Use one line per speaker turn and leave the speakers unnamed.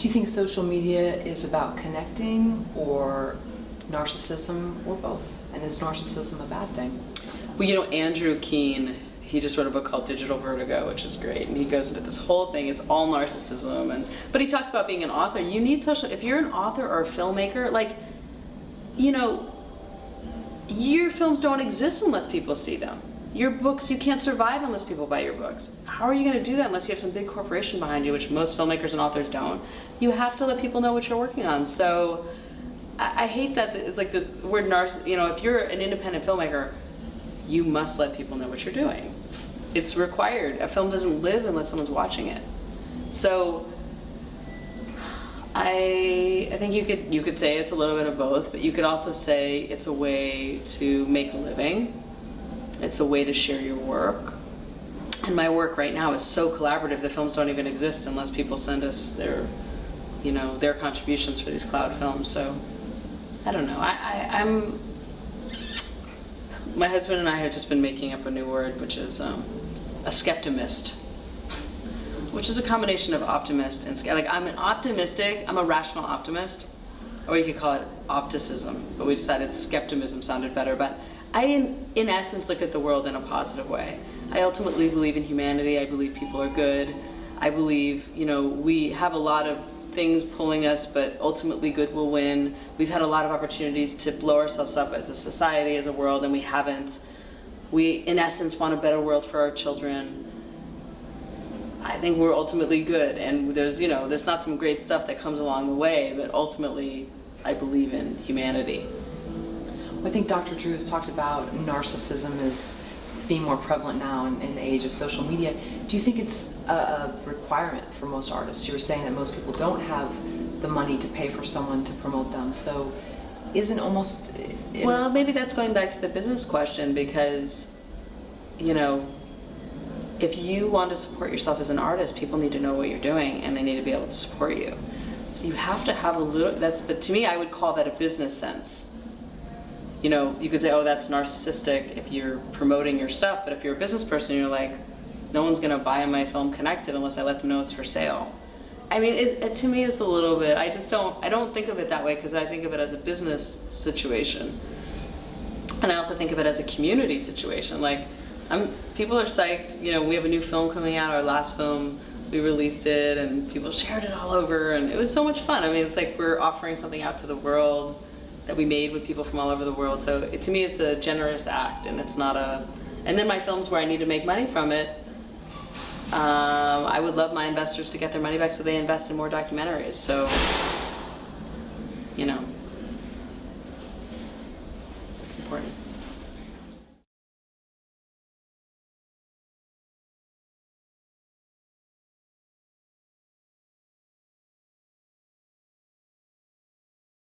Do you think social media is about connecting or narcissism or both? And is narcissism a bad thing?
Well, you know, Andrew Keene, he just wrote a book called Digital Vertigo, which is great, and he goes into this whole thing. It's all narcissism, but he talks about being an author. You need social. If you're an author or a filmmaker, like, you know, your films don't exist unless people see them. Your books, you can't survive unless people buy your books. How are you going to do that unless you have some big corporation behind you, which most filmmakers and authors don't? You have to let people know what you're working on. So I hate that it's like the word you know, if you're an independent filmmaker, you must let people know what you're doing. It's required. A film doesn't live unless someone's watching it. So I think you could say it's a little bit of both, but you could also say it's a way to make a living. It's a way to share your work. And my work right now is so collaborative, the films don't even exist unless people send us their, you know, their contributions for these cloud films. So I don't know. My husband and I have just been making up a new word, which is a skeptimist, which is a combination of optimist and like I'm a rational optimist, or you could call it opticism, but we decided skepticism sounded better. But I, in essence, look at the world in a positive way. I ultimately believe in humanity. I believe people are good. I believe, you know, we have a lot of things pulling us, but ultimately good will win. We've had a lot of opportunities to blow ourselves up as a society, as a world, and we haven't. We, in essence, want a better world for our children. I think we're ultimately good, and there's, you know, there's not some great stuff that comes along the way, but ultimately, I believe in humanity.
Well, I think Dr. Drew has talked about narcissism as being more prevalent now in the age of social media. Do you think it's a requirement for most artists? You were saying that most people don't have the money to pay for someone to promote them, so isn't almost...
Well, maybe that's going back to the business question, because, you know, if you want to support yourself as an artist, people need to know what you're doing and they need to be able to support you. So you have to have a little, but to me I would call that a business sense. You know, you could say, oh, that's narcissistic if you're promoting your stuff, but if you're a business person, you're like, no one's gonna buy my film Connected unless I let them know it's for sale. I mean, to me it's a little bit, I don't think of it that way, because I think of it as a business situation. And I also think of it as a community situation. Like, people are psyched, you know, we have a new film coming out, our last film, we released it and people shared it all over, and it was so much fun. I mean, it's like we're offering something out to the world that we made with people from all over the world. So to me, it's a generous act, and it's not a, and then my films where I need to make money from it, I would love my investors to get their money back so they invest in more documentaries. So, you know, it's important.